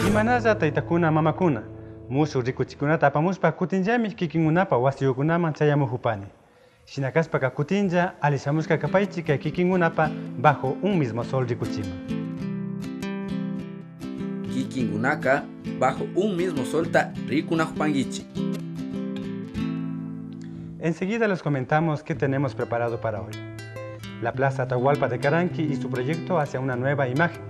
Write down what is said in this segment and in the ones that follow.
Imanalla taytakuna mamakuna, mushu rikuchikunata apamuspa kutinllami kikinkunapa wasiyukunaman chayamuhupani. Shinakaspaka kutinlla alishamushka kapaychi kay kikinkunapa bajo un mismo sol rikuchima. Kikinkunaka bajo un mismo solta rikunahpangichi. Enseguida les comentamos qué tenemos preparado para hoy. La Plaza Atahualpa de Caranqui y su proyecto hacia una nueva imagen.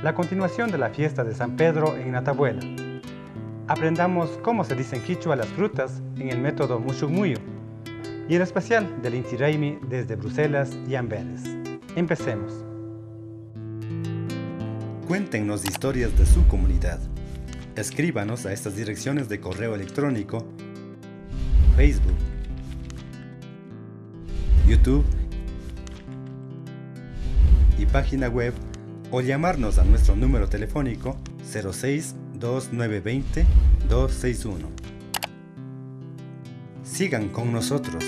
La continuación de la fiesta de San Pedro en Natabuela. Aprendamos cómo se dice en quichua las frutas en el método Mushugmuyo y el especial del Inti Raymi desde Bruselas y Amberes. Empecemos. Cuéntenos historias de su comunidad. Escríbanos a estas direcciones de correo electrónico, Facebook, YouTube y página web, o llamarnos a nuestro número telefónico 06-2920-261. Sigan con nosotros.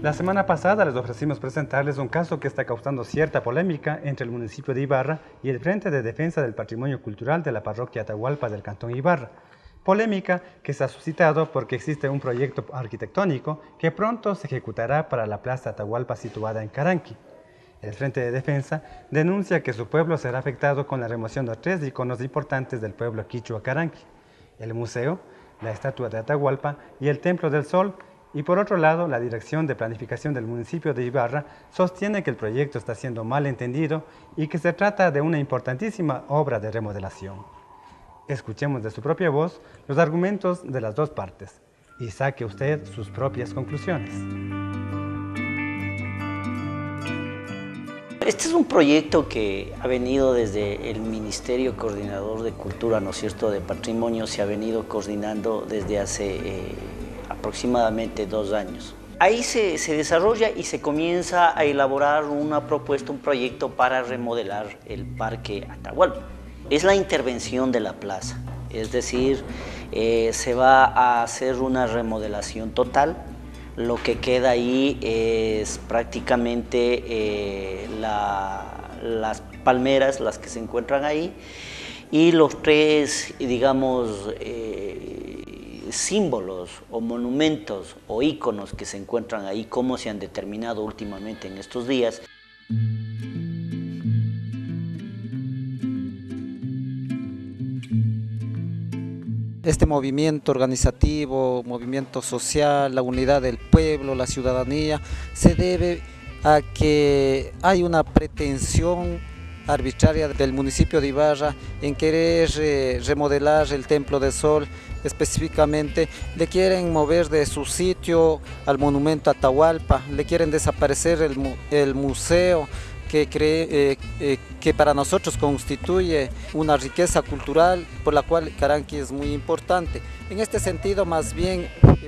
La semana pasada les ofrecimos presentarles un caso que está causando cierta polémica entre el municipio de Ibarra y el Frente de Defensa del Patrimonio Cultural de la parroquia Atahualpa del Cantón Ibarra. Polémica que se ha suscitado porque existe un proyecto arquitectónico que pronto se ejecutará para la Plaza Atahualpa situada en Caranqui. El Frente de Defensa denuncia que su pueblo será afectado con la remoción de 3 iconos importantes del pueblo quichua Caranqui: el museo, la estatua de Atahualpa y el Templo del Sol. Y por otro lado, la Dirección de Planificación del municipio de Ibarra sostiene que el proyecto está siendo mal entendido y que se trata de una importantísima obra de remodelación. Escuchemos de su propia voz los argumentos de las dos partes y saque usted sus propias conclusiones. Este es un proyecto que ha venido desde el Ministerio Coordinador de Cultura, ¿no es cierto?, de Patrimonio, se ha venido coordinando desde hace aproximadamente 2 años. Ahí se desarrolla y se comienza a elaborar una propuesta, un proyecto para remodelar el Parque Atahualpa. Es la intervención de la plaza, es decir, se va a hacer una remodelación total. Lo que queda ahí es prácticamente las palmeras, las que se encuentran ahí, y los 3, digamos, símbolos o monumentos o íconos que se encuentran ahí, como se han determinado últimamente en estos días. Este movimiento organizativo, movimiento social, la unidad del pueblo, la ciudadanía, se debe a que hay una pretensión arbitraria del municipio de Ibarra en querer remodelar el Templo del Sol. Específicamente le quieren mover de su sitio al monumento Atahualpa, le quieren desaparecer el museo que para nosotros constituye una riqueza cultural por la cual Caranqui es muy importante. En este sentido, más bien,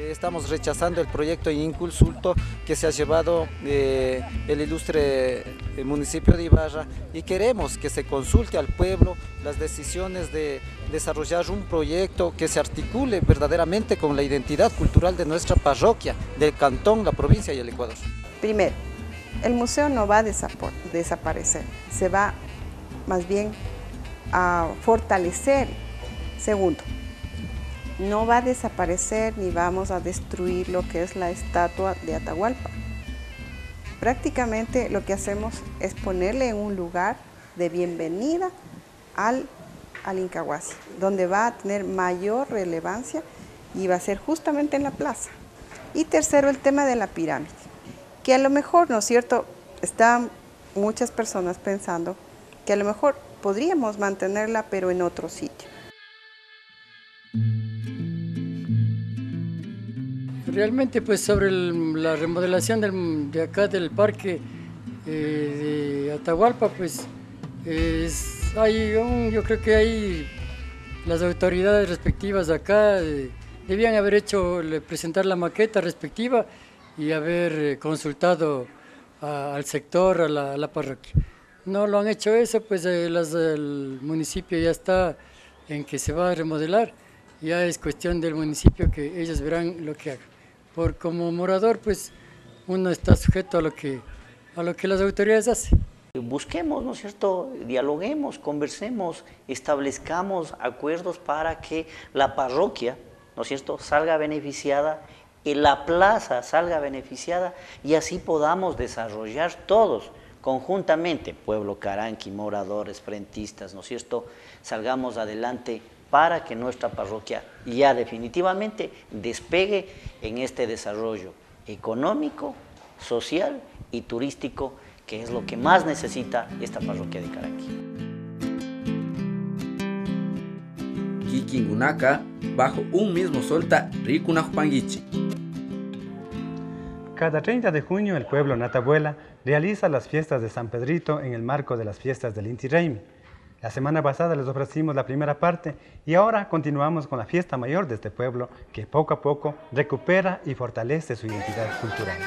estamos rechazando el proyecto Inculsulto que se ha llevado el ilustre municipio de Ibarra, y queremos que se consulte al pueblo las decisiones de desarrollar un proyecto que se articule verdaderamente con la identidad cultural de nuestra parroquia, del cantón, la provincia y el Ecuador. Primero, el museo no va a desaparecer, se va más bien a fortalecer. Segundo, no va a desaparecer ni vamos a destruir lo que es la estatua de Atahualpa. Prácticamente lo que hacemos es ponerle en un lugar de bienvenida al Incahuasi, donde va a tener mayor relevancia y va a ser justamente en la plaza. Y tercero, el tema de la pirámide, que a lo mejor, ¿no es cierto?, están muchas personas pensando que a lo mejor podríamos mantenerla, pero en otro sitio. Realmente, pues sobre la remodelación de acá del parque de Atahualpa, pues yo creo que hay las autoridades respectivas acá debían haber presentar la maqueta respectiva y haber consultado al sector, a la parroquia. No lo han hecho eso, pues el municipio ya está en que se va a remodelar, ya es cuestión del municipio que ellos verán lo que hagan. Como morador, pues uno está sujeto a lo que las autoridades hacen. Busquemos, ¿no es cierto?, dialoguemos, conversemos, establezcamos acuerdos para que la parroquia, ¿no es cierto?, salga beneficiada y la plaza salga beneficiada y así podamos desarrollar todos conjuntamente, pueblo caranqui, moradores, frentistas, ¿no es cierto?, salgamos adelante para que nuestra parroquia ya definitivamente despegue en este desarrollo económico, social y turístico, que es lo que más necesita esta parroquia de Caranqui. Kikingunaka, bajo un mismo solta, Rikunajpanguichi. Cada 30 de junio el pueblo Natabuela realiza las fiestas de San Pedrito en el marco de las fiestas del Inti Raymi. La semana pasada les ofrecimos la primera parte y ahora continuamos con la fiesta mayor de este pueblo que poco a poco recupera y fortalece su identidad cultural.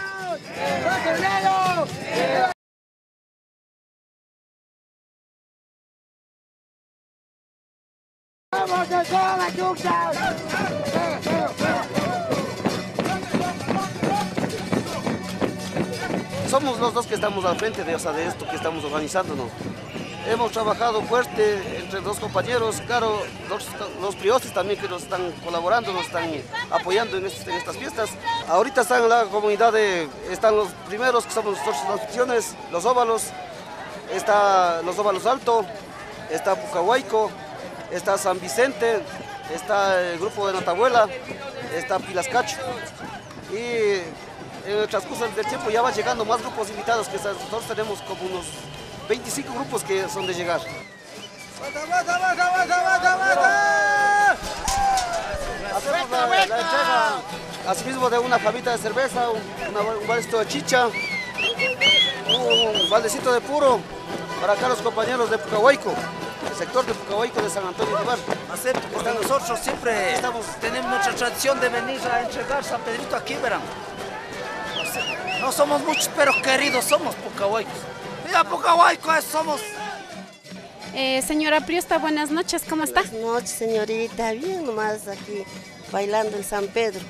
Somos los dos que estamos al frente de esto que estamos organizándonos. Hemos trabajado fuerte entre dos compañeros, claro, los priostes también que nos están colaborando, nos están apoyando en estas fiestas. Ahorita están en la comunidad, están los primeros que somos nosotros, las opciones, los óvalos, está los óvalos alto, está Pucahuayco, está San Vicente, está el grupo de Natabuela, está Pilascacho. Y en el transcurso del tiempo ya van llegando más grupos invitados, que nosotros tenemos como unos 25 grupos que son de llegar. Hacemos la entrega, asimismo, de una fabita de cerveza, un baldecito de chicha, un baldecito de puro para acá los compañeros de Pucahuayco, el sector de Pucahuayco de San Antonio de Ibar. Acepto, porque nosotros siempre tenemos nuestra tradición de venir a entregar San Pedrito aquí, verán. No somos muchos, pero queridos somos Pucahuaycos. Mira, Pucahuayco somos. Señora Priosta, buenas noches, ¿cómo está? Buenas noches, señorita. Bien nomás aquí, bailando en San Pedro.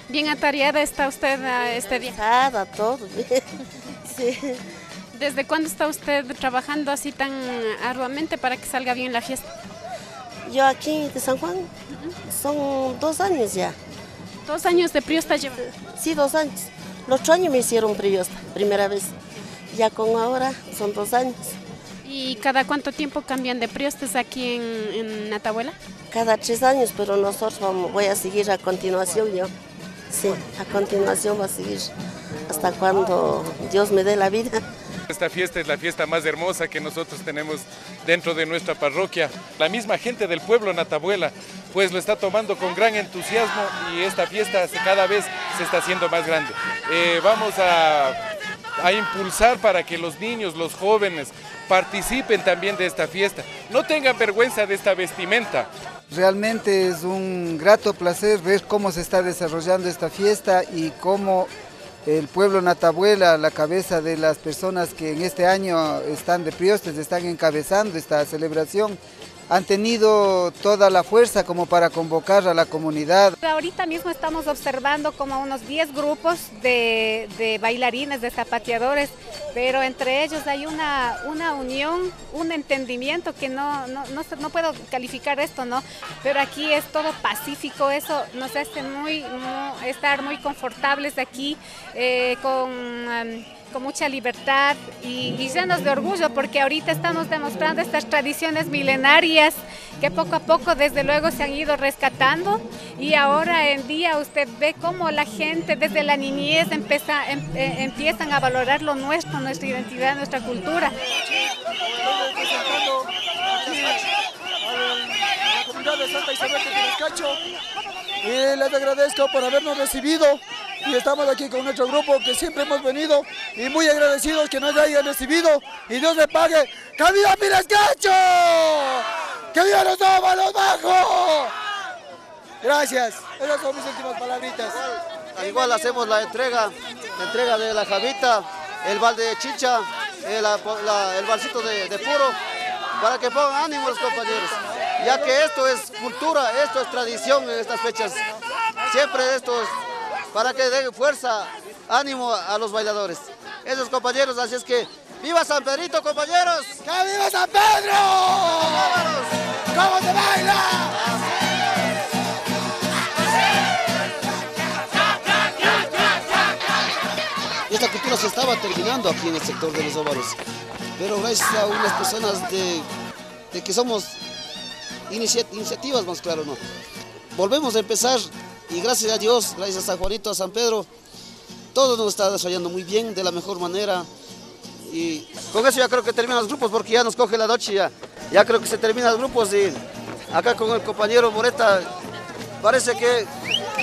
¿Bien atareada está usted este día? Cansada, todo bien. Sí. ¿Desde cuándo está usted trabajando así tan arduamente para que salga bien la fiesta? Yo aquí de San Juan, son 2 años ya. 2 años de Priosta lleva. Sí, 2 años. El otro año me hicieron Priosta, primera vez. Ya con ahora son 2 años. ¿Y cada cuánto tiempo cambian de priostes aquí en Natabuela? Cada 3 años, pero nosotros voy a seguir a continuación yo. Sí, a continuación voy a seguir hasta cuando Dios me dé la vida. Esta fiesta es la fiesta más hermosa que nosotros tenemos dentro de nuestra parroquia. La misma gente del pueblo Natabuela pues lo está tomando con gran entusiasmo y esta fiesta cada vez se está haciendo más grande. Vamos a impulsar para que los niños, los jóvenes participen también de esta fiesta. No tengan vergüenza de esta vestimenta. Realmente es un grato placer ver cómo se está desarrollando esta fiesta y cómo el pueblo Natabuela, a la cabeza de las personas que en este año están de priostes, están encabezando esta celebración, han tenido toda la fuerza como para convocar a la comunidad. Ahorita mismo estamos observando como unos 10 grupos de bailarines, de zapateadores, pero entre ellos hay una unión, un entendimiento que no puedo calificar esto, ¿no? Pero aquí es todo pacífico, eso nos hace estar muy confortables aquí, con mucha libertad y llenos de orgullo, porque ahorita estamos demostrando estas tradiciones milenarias que poco a poco desde luego se han ido rescatando y ahora en día usted ve cómo la gente desde la niñez empiezan a valorar lo nuestro, nuestra identidad, nuestra cultura. La comunidad de Santa Isabel de Pilascacho, y les agradezco por habernos recibido. Y estamos aquí con nuestro grupo que siempre hemos venido y muy agradecidos que nos hayan recibido y Dios les pague. ¡Que viva Pilascacho! ¡Que viva los óvalos bajos! Gracias, esas son mis últimas palabritas. Igual hacemos la entrega de la jabita, el balde de chicha, el balsito de puro, para que pongan ánimo los compañeros, ya que esto es cultura, esto es tradición en estas fechas. Siempre esto es para que den fuerza, ánimo a los bailadores. Esos compañeros, así es que ¡viva San Pedrito, compañeros! ¡Que viva San Pedro! ¡Cómo se baila! Esta cultura se estaba terminando aquí en el sector de los óvalos, pero gracias a unas personas de que somos iniciativas, más claro, ¿no? Volvemos a empezar y gracias a Dios, gracias a San Juanito, a San Pedro, todo nos está desarrollando muy bien, de la mejor manera. Y con eso ya creo que terminan los grupos porque ya nos coge la noche, ya creo que se terminan los grupos y acá con el compañero Moreta parece que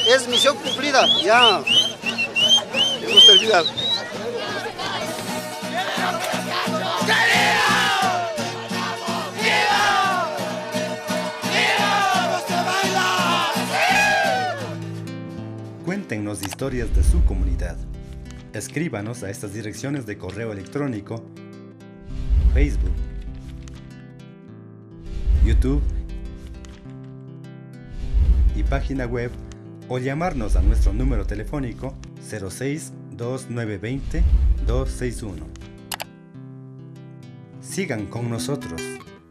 es misión cumplida, ya hemos terminado. Cuéntenos historias de su comunidad. Escríbanos a estas direcciones de correo electrónico, Facebook, YouTube y página web, o llamarnos a nuestro número telefónico 06-2920-261. Sigan con nosotros.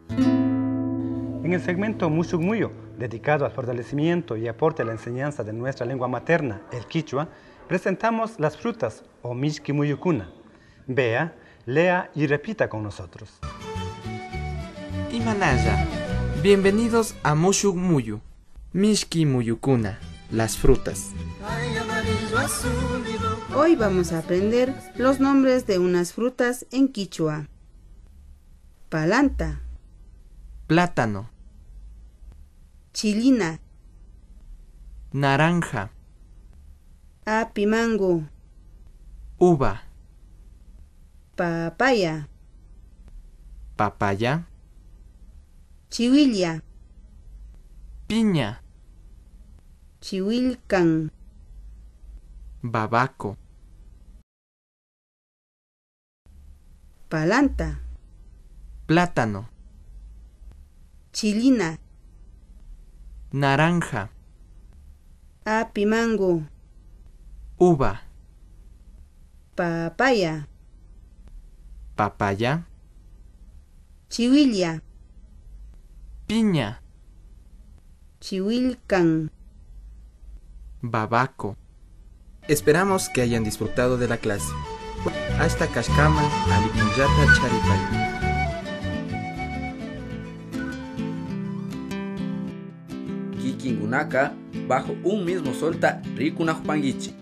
En el segmento Mushuk Muyo, dedicado al fortalecimiento y aporte a la enseñanza de nuestra lengua materna, el quichua, presentamos las frutas o Mishki Muyukuna. Vea, lea y repita con nosotros. Imanaya, bienvenidos a Mushuk Muyu, Mishki Muyukuna, las frutas. Hoy vamos a aprender los nombres de unas frutas en quichua. Palanta, plátano, chilina, naranja, apimango, uva, papaya, papaya, chihuilla, piña, chihuilcan, babaco, palanta, plátano, chilina, naranja, apimango, uva, papaya, papaya, chihuilla, piña, chihuilcan, babaco. Esperamos que hayan disfrutado de la clase. Hasta Kashkaman, Alipunyata Charipay. Kikingunaka, bajo un mismo solta, Rikunajupanguichi.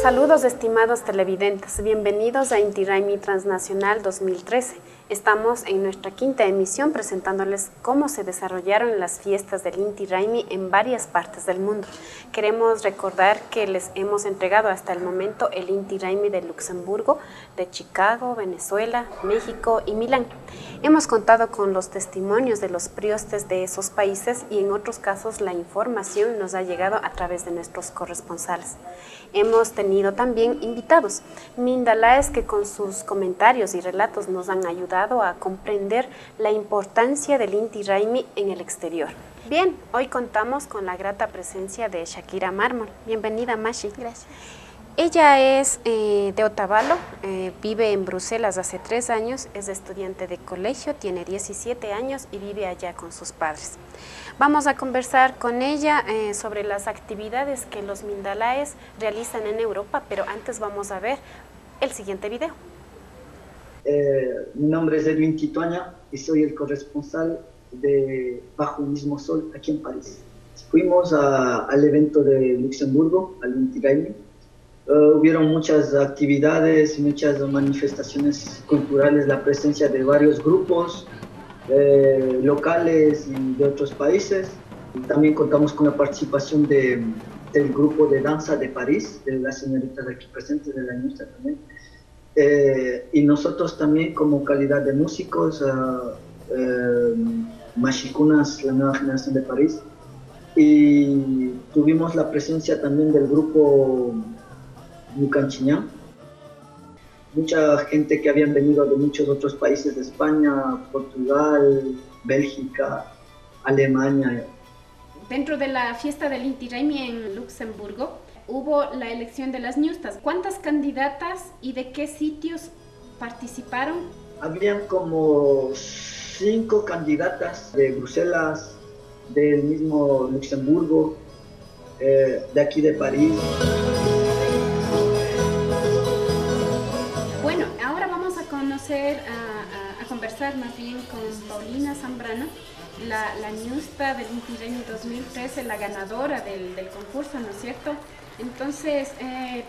Saludos estimados televidentes, bienvenidos a Inti Raymi Transnacional 2013. Estamos en nuestra quinta emisión presentándoles cómo se desarrollaron las fiestas del Inti Raymi en varias partes del mundo. Queremos recordar que les hemos entregado hasta el momento el Inti Raymi de Luxemburgo, de Chicago, Venezuela, México y Milán. Hemos contado con los testimonios de los priostes de esos países y en otros casos la información nos ha llegado a través de nuestros corresponsales. Hemos tenido también invitados, mindalaes que con sus comentarios y relatos nos han ayudado a comprender la importancia del Inti Raymi en el exterior. Bien, hoy contamos con la grata presencia de Shakira Mármol. Bienvenida, Mashi. Gracias. Ella es de Otavalo, vive en Bruselas hace 3 años, es estudiante de colegio, tiene 17 años y vive allá con sus padres. Vamos a conversar con ella sobre las actividades que los mindalaes realizan en Europa, pero antes vamos a ver el siguiente video. Mi nombre es Edwin Quitoaña y soy el corresponsal de Bajo un mismo sol aquí en París. Fuimos al evento de Luxemburgo, al Inti Raymi. Hubieron muchas actividades, muchas manifestaciones culturales, la presencia de varios grupos locales y de otros países. También contamos con la participación del grupo de danza de París, de las señoritas aquí presentes, de la ñusta también. Y nosotros también como calidad de músicos, Mashikunas, la nueva generación de París, y tuvimos la presencia también del grupo Mucanchiñán, mucha gente que habían venido de muchos otros países de España, Portugal, Bélgica, Alemania. Dentro de la fiesta del Inti Raymi en Luxemburgo hubo la elección de las ñustas. ¿Cuántas candidatas y de qué sitios participaron? Habían como 5 candidatas de Bruselas, del mismo Luxemburgo, de aquí de París. Bueno, ahora vamos a conocer, a conversar más bien con Paulina Zambrano, la ñusta del Inti Raymi 2013, la ganadora del concurso, ¿no es cierto? Entonces,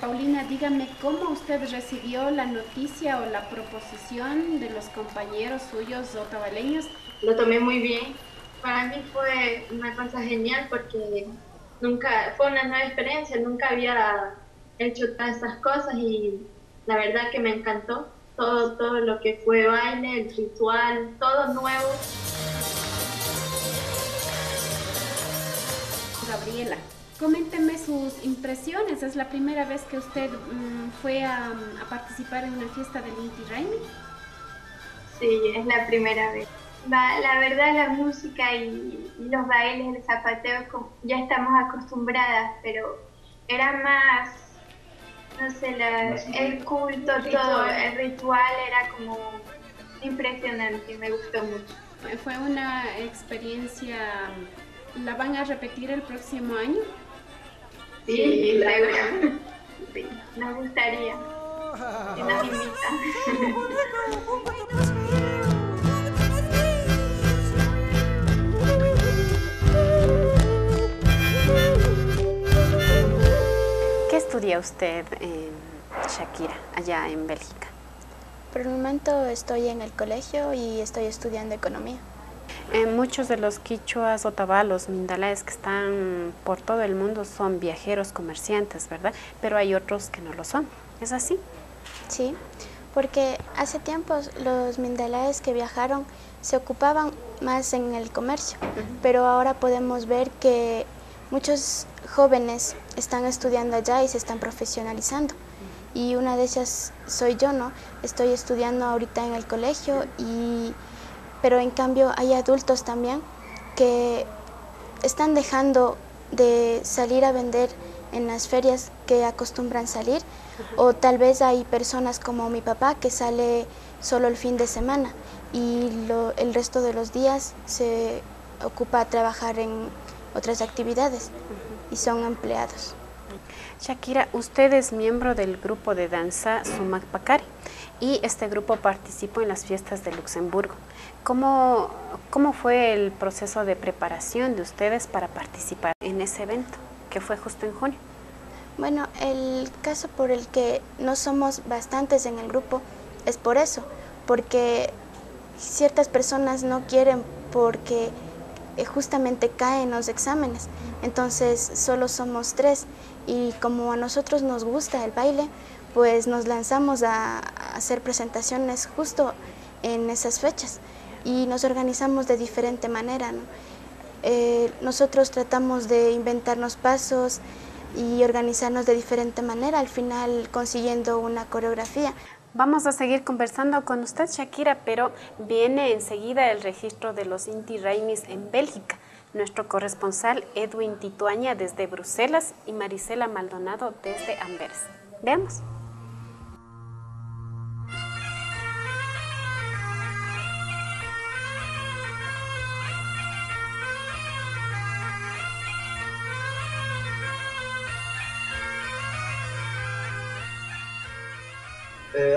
Paulina, dígame, ¿cómo usted recibió la noticia o la proposición de los compañeros suyos otavaleños? Lo tomé muy bien. Para mí fue una cosa genial porque fue una nueva experiencia, nunca había hecho todas esas cosas y la verdad que me encantó. Todo lo que fue baile, el ritual, todo nuevo. Gabriela, coménteme sus impresiones. ¿Es la primera vez que usted fue a participar en una fiesta del Inti Raymi? Sí, es la primera vez. La verdad, la música y los bailes, el zapateo, ya estamos acostumbradas, pero era más, no sé, el culto, todo, el ritual era como impresionante, me gustó mucho. Fue una experiencia. ¿La van a repetir el próximo año? Sí, seguro. Sí, nos gustaría que nos invitan. ¿Qué estudia usted, Shakira, allá en Bélgica? Por el momento estoy en el colegio y estoy estudiando economía. Muchos de los quichuas, otavalos, mindalaes que están por todo el mundo son viajeros comerciantes, ¿verdad? Pero hay otros que no lo son. ¿Es así? Sí, porque hace tiempo los mindalaes que viajaron se ocupaban más en el comercio, pero ahora podemos ver que muchos jóvenes están estudiando allá y se están profesionalizando. Y una de ellas soy yo, ¿no? Estoy estudiando ahorita en el colegio pero en cambio hay adultos también que están dejando de salir a vender en las ferias que acostumbran salir, o tal vez hay personas como mi papá que sale solo el fin de semana y el resto de los días se ocupa a trabajar en otras actividades y son empleados. Shakira, usted es miembro del grupo de danza Sumac Pacari y este grupo participó en las fiestas de Luxemburgo. ¿Cómo fue el proceso de preparación de ustedes para participar en ese evento, que fue justo en junio? Bueno, el caso por el que no somos bastantes en el grupo es por eso, porque ciertas personas no quieren porque justamente caen los exámenes, entonces solo somos 3 y como a nosotros nos gusta el baile, pues nos lanzamos a hacer presentaciones justo en esas fechas y nos organizamos de diferente manera, ¿no? Nosotros tratamos de inventarnos pasos y organizarnos de diferente manera, al final consiguiendo una coreografía. Vamos a seguir conversando con usted, Shakira, pero viene enseguida el registro de los Inti Raymis en Bélgica. Nuestro corresponsal Edwin Tituaña desde Bruselas y Marisela Maldonado desde Amberes. Veamos.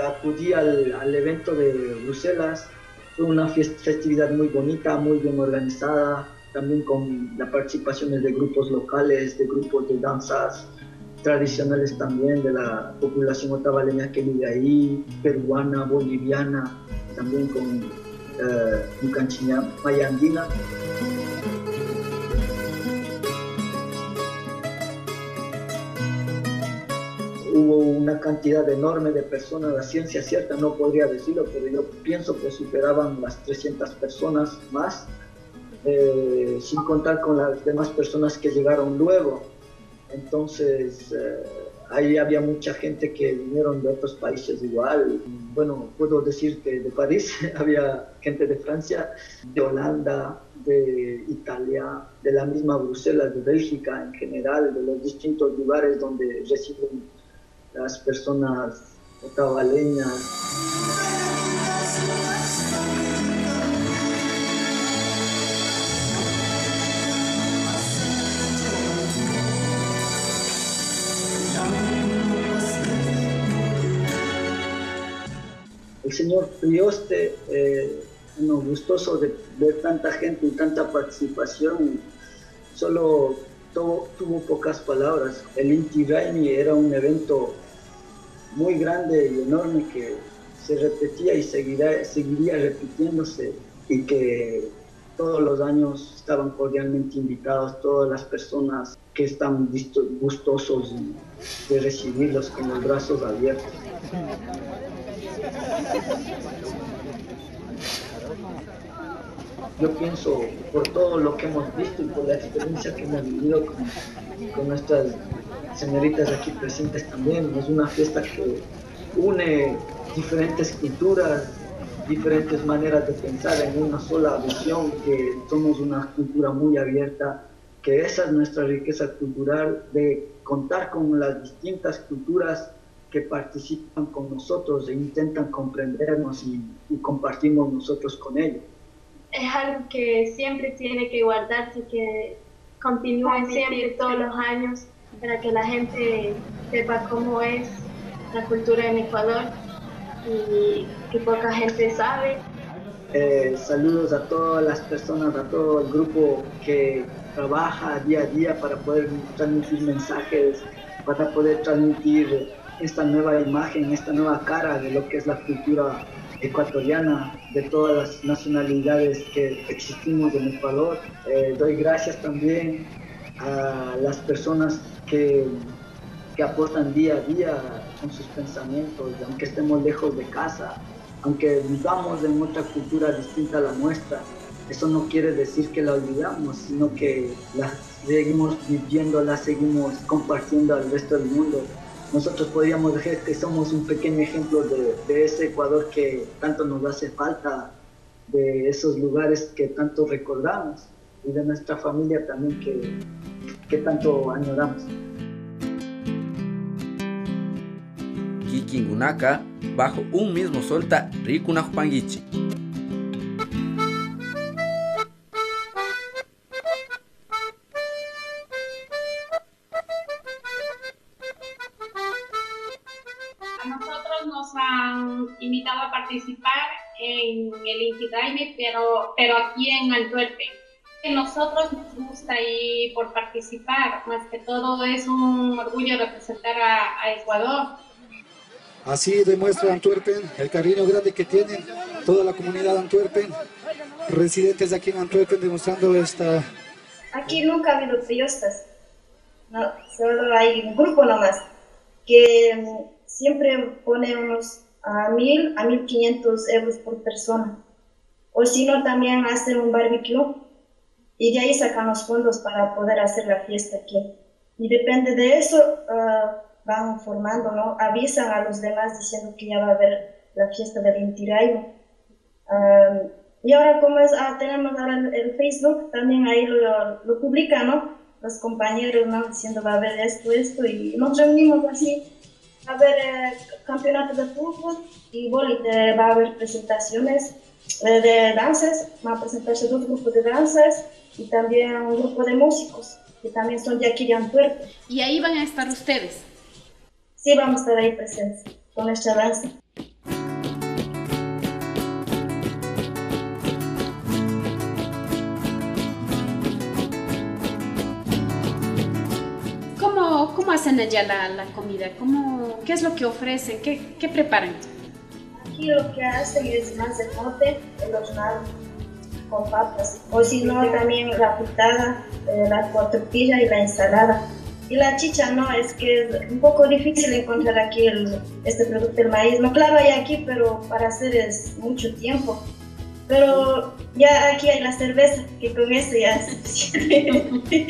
Acudí al evento de Bruselas. Fue una festividad muy bonita, muy bien organizada, también con la participación de grupos locales, de grupos de danzas tradicionales también de la población otavaleña que vive ahí, peruana, boliviana, también con Mucanchiñán, maya andina. hubo una cantidad enorme de personas, la ciencia cierta no podría decirlo, pero yo pienso que superaban las 300 personas más, sin contar con las demás personas que llegaron luego. Entonces, ahí había mucha gente que vinieron de otros países igual. Bueno, puedo decir que de París había gente de Francia, de Holanda, de Italia, de la misma Bruselas, de Bélgica en general, de los distintos lugares donde residen las personas otavaleñas. El señor Prioste, gustoso de ver tanta gente y tanta participación, solo tuvo pocas palabras. El Inti Raymi era un evento muy grande y enorme que se repetía y seguiría repitiéndose, y que todos los años estaban cordialmente invitados todas las personas que están gustosos de recibirlos con los brazos abiertos. Yo pienso, por todo lo que hemos visto y por la experiencia que hemos vivido con nuestras señoritas aquí presentes también, es una fiesta que une diferentes culturas, diferentes maneras de pensar en una sola visión, que somos una cultura muy abierta, que esa es nuestra riqueza cultural, de contar con las distintas culturas que participan con nosotros e intentan comprendernos y compartimos nosotros con ellos. Es algo que siempre tiene que guardarse, que continúe siempre todos los años, para que la gente sepa cómo es la cultura en Ecuador y que poca gente sabe. Saludos a todas las personas, a todo el grupo que trabaja día a día para poder transmitir mensajes, para poder transmitir esta nueva imagen, esta nueva cara de lo que es la cultura ecuatoriana, de todas las nacionalidades que existimos en Ecuador. Doy gracias también a las personas que aportan día a día con sus pensamientos, aunque estemos lejos de casa, aunque vivamos en otra cultura distinta a la nuestra. Eso no quiere decir que la olvidamos, sino que la seguimos viviendo, la seguimos compartiendo al resto del mundo. Nosotros podríamos decir que somos un pequeño ejemplo de ese Ecuador que tanto nos hace falta, de esos lugares que tanto recordamos y de nuestra familia también que tanto añoramos. Kikingunaka, bajo un mismo solta, Rikunajpangichi. Invitado a participar en el Inti Raymi, pero aquí en Antwerpen. A nosotros nos gusta y por participar, más que todo es un orgullo representar a Ecuador. Así demuestra Antwerpen el cariño grande que tienen toda la comunidad de Antwerpen, residentes aquí en Antwerpen, demostrando esta... Aquí nunca ha habido fiestas, no, solo hay un grupo nomás, que siempre pone unos a 1.000 a 1.500 euros por persona. O si no, también hacen un barbecue y de ahí sacan los fondos para poder hacer la fiesta aquí. Y depende de eso, van formando, ¿no? Avisan a los demás diciendo que ya va a haber la fiesta del Inti Raymi. Y ahora como tenemos ahora el Facebook, también ahí lo publican, ¿no? Los compañeros, ¿no? Diciendo va a haber esto, y nos reunimos así. Va a haber campeonatos de fútbol y va a haber presentaciones de danzas, van a presentarse 2 grupos de danzas y también un grupo de músicos que también son de aquí de Antwerpen. ¿Y ahí van a estar ustedes? Sí, vamos a estar ahí presentes con nuestra danza. ¿Cómo hacen allá la comida? ¿Qué es lo que ofrecen? ¿Qué preparan? Aquí lo que hacen es más de mote, el hornado con papas. O si no, también la fritada, la tortilla y la ensalada. Y la chicha, ¿no? Es que es un poco difícil encontrar aquí este producto del maíz. No, claro, hay aquí, pero para hacer es mucho tiempo. Pero ya aquí hay la cerveza, que con eso ya es suficiente.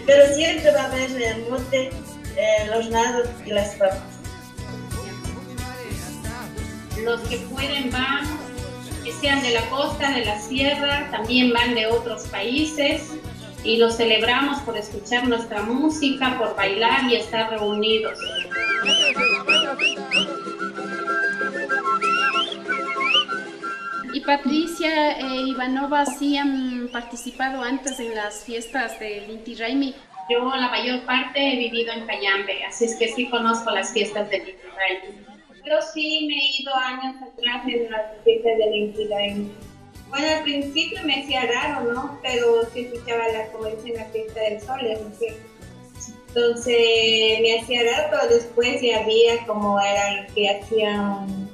Pero siempre va a haber el mote, los nados y las papas. Los que pueden van, que sean de la costa, de la sierra, también van de otros países y los celebramos por escuchar nuestra música, por bailar y estar reunidos. Y Patricia e Ivanova, ¿sí han participado antes en las fiestas del Inti Raymi? Yo la mayor parte he vivido en Cayambe, así es que sí conozco las fiestas del Inti Raymi. Pero sí me he ido años atrás en las fiestas del Inti Raymi. Bueno, al principio me hacía raro, ¿no? Pero sí escuchaba como dicen, la fiesta del sol, no sé. Entonces me hacía raro, pero después ya había como eran que hacían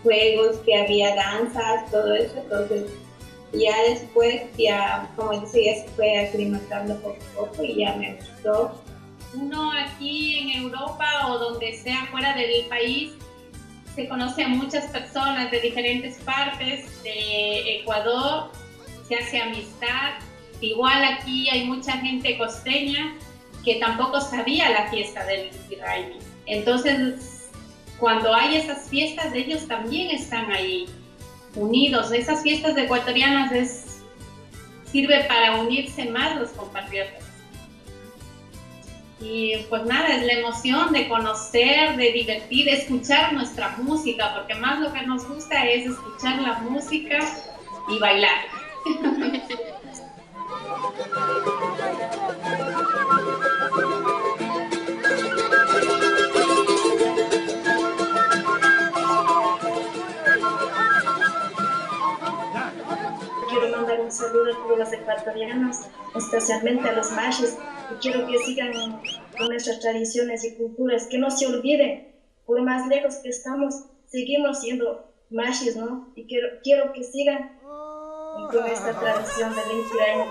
juegos, que había danzas, todo eso. Entonces ya después, ya como dice, ya se fue aclimatando poco a poco y ya me gustó. Uno aquí en Europa o donde sea fuera del país se conoce a muchas personas de diferentes partes de Ecuador, se hace amistad. Igual aquí hay mucha gente costeña que tampoco sabía la fiesta del Inti Raymi. Entonces, cuando hay esas fiestas, ellos también están ahí, unidos. Esas fiestas ecuatorianas sirve para unirse más los compatriotas. Y pues nada, es la emoción de conocer, de divertir, de escuchar nuestra música, porque más lo que nos gusta es escuchar la música y bailar. Quiero mandar un saludo a todos los ecuatorianos, especialmente a los machis, y quiero que sigan con nuestras tradiciones y culturas, que no se olviden, por más lejos que estamos, seguimos siendo machis, ¿no? Y quiero que sigan con esta tradición del Inti Raymi.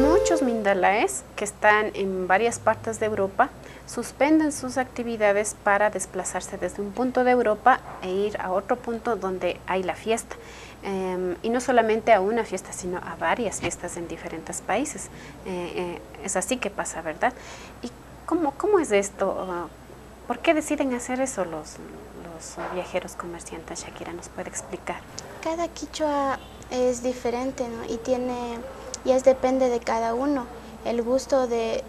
Muchos mindalaes que están en varias partes de Europa suspenden sus actividades para desplazarse desde un punto de Europa e ir a otro punto donde hay la fiesta. Y no solamente a una fiesta, sino a varias fiestas en diferentes países. Es así que pasa, ¿verdad? ¿Y cómo es esto? ¿Por qué deciden hacer eso los viajeros comerciantes? Shakira, ¿nos puede explicar? Cada quichua es diferente, ¿no? Y depende de cada uno. El gusto de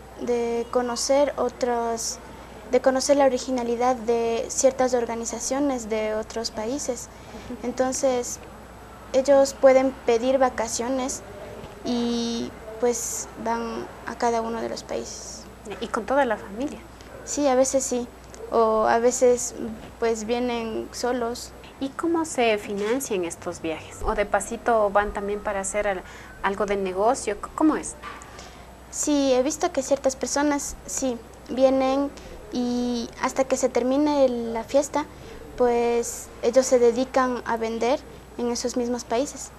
conocer de conocer la originalidad de ciertas organizaciones de otros países. Entonces, ellos pueden pedir vacaciones y pues van a cada uno de los países. ¿Y con toda la familia? Sí, a veces sí, o a veces pues vienen solos. ¿Y cómo se financian estos viajes? ¿O de pasito van también para hacer algo de negocio? ¿Cómo es? Sí, he visto que ciertas personas sí vienen y hasta que se termine la fiesta, pues ellos se dedican a vender en esos mismos países.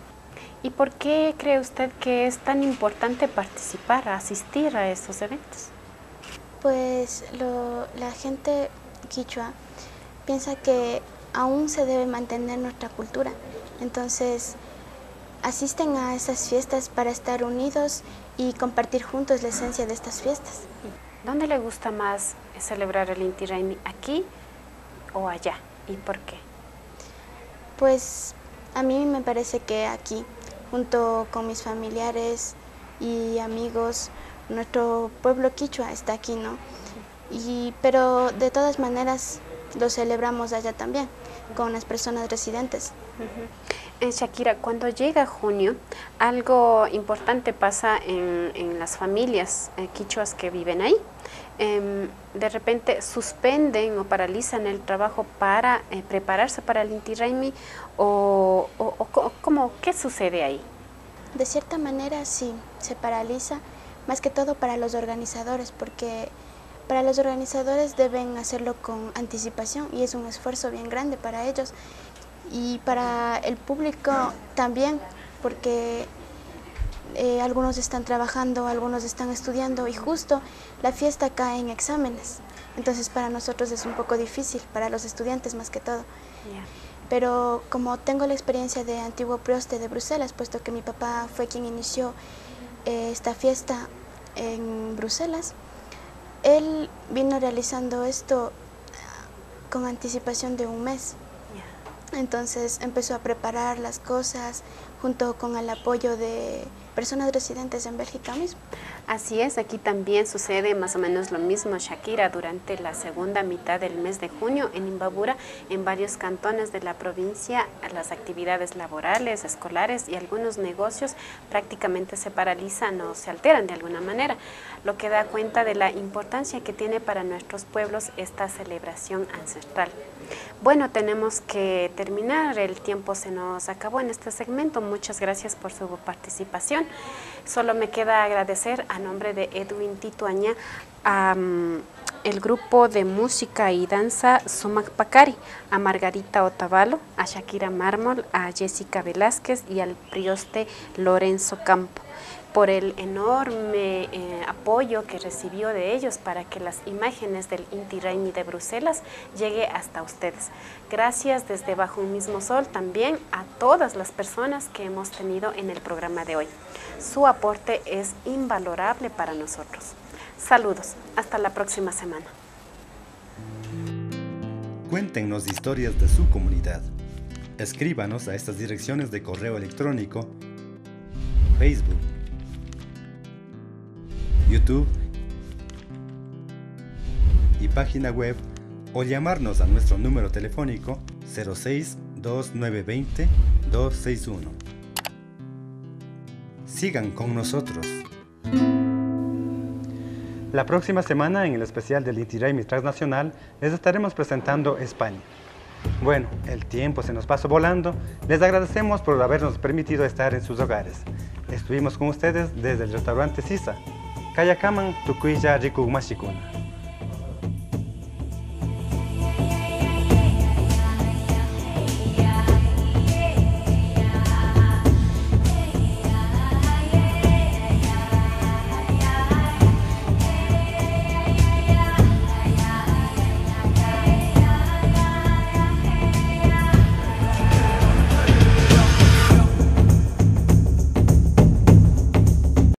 ¿Y por qué cree usted que es tan importante participar, asistir a estos eventos? Pues la gente quichua piensa que aún se debe mantener nuestra cultura, entonces asisten a esas fiestas para estar unidos y compartir juntos la esencia de estas fiestas. ¿Dónde le gusta más celebrar el Inti Raymi? ¿Aquí o allá? ¿Y por qué? Pues a mí me parece que aquí, junto con mis familiares y amigos, nuestro pueblo quichua está aquí, ¿no? Pero de todas maneras lo celebramos allá también, con las personas residentes. Shakira, cuando llega junio, algo importante pasa en las familias quichuas que viven ahí. De repente suspenden o paralizan el trabajo para prepararse para el Inti Raymi o ¿qué sucede ahí? De cierta manera sí, se paraliza, más que todo para los organizadores, porque para los organizadores deben hacerlo con anticipación y es un esfuerzo bien grande para ellos. y para el público también, porque algunos están trabajando, algunos están estudiando y justo la fiesta cae en exámenes. Entonces para nosotros es un poco difícil, para los estudiantes más que todo. Pero como tengo la experiencia de antiguo prioste de Bruselas, puesto que mi papá fue quien inició esta fiesta en Bruselas, él vino realizando esto con anticipación de un mes. Entonces empezó a preparar las cosas junto con el apoyo de personas residentes en Bélgica mismo. Así es, aquí también sucede más o menos lo mismo, Shakira, durante la segunda mitad del mes de junio en Imbabura, en varios cantones de la provincia, las actividades laborales, escolares y algunos negocios prácticamente se paralizan o se alteran de alguna manera, lo que da cuenta de la importancia que tiene para nuestros pueblos esta celebración ancestral. Bueno, tenemos que terminar, el tiempo se nos acabó en este segmento, muchas gracias por su participación. Solo me queda agradecer a nombre de Edwin Tituaña a el grupo de música y danza Sumac Pacari, a Margarita Otavalo, a Shakira Mármol, a Jessica Velázquez y al prioste Lorenzo Campo, por el enorme apoyo que recibió de ellos para que las imágenes del Inti Raymi de Bruselas llegue hasta ustedes. Gracias desde Bajo un Mismo Sol también a todas las personas que hemos tenido en el programa de hoy. Su aporte es invalorable para nosotros. Saludos, hasta la próxima semana. Cuéntenos historias de su comunidad. Escríbanos a estas direcciones de correo electrónico, Facebook, YouTube y página web, o llamarnos a nuestro número telefónico 06 2920 261. Sigan con nosotros. La próxima semana, en el especial del Inti Raymi Transnacional, les estaremos presentando España. Bueno, el tiempo se nos pasó volando. Les agradecemos por habernos permitido estar en sus hogares. Estuvimos con ustedes desde el restaurante Sisa. Kayakaman Tukuya Rikugmashikuna.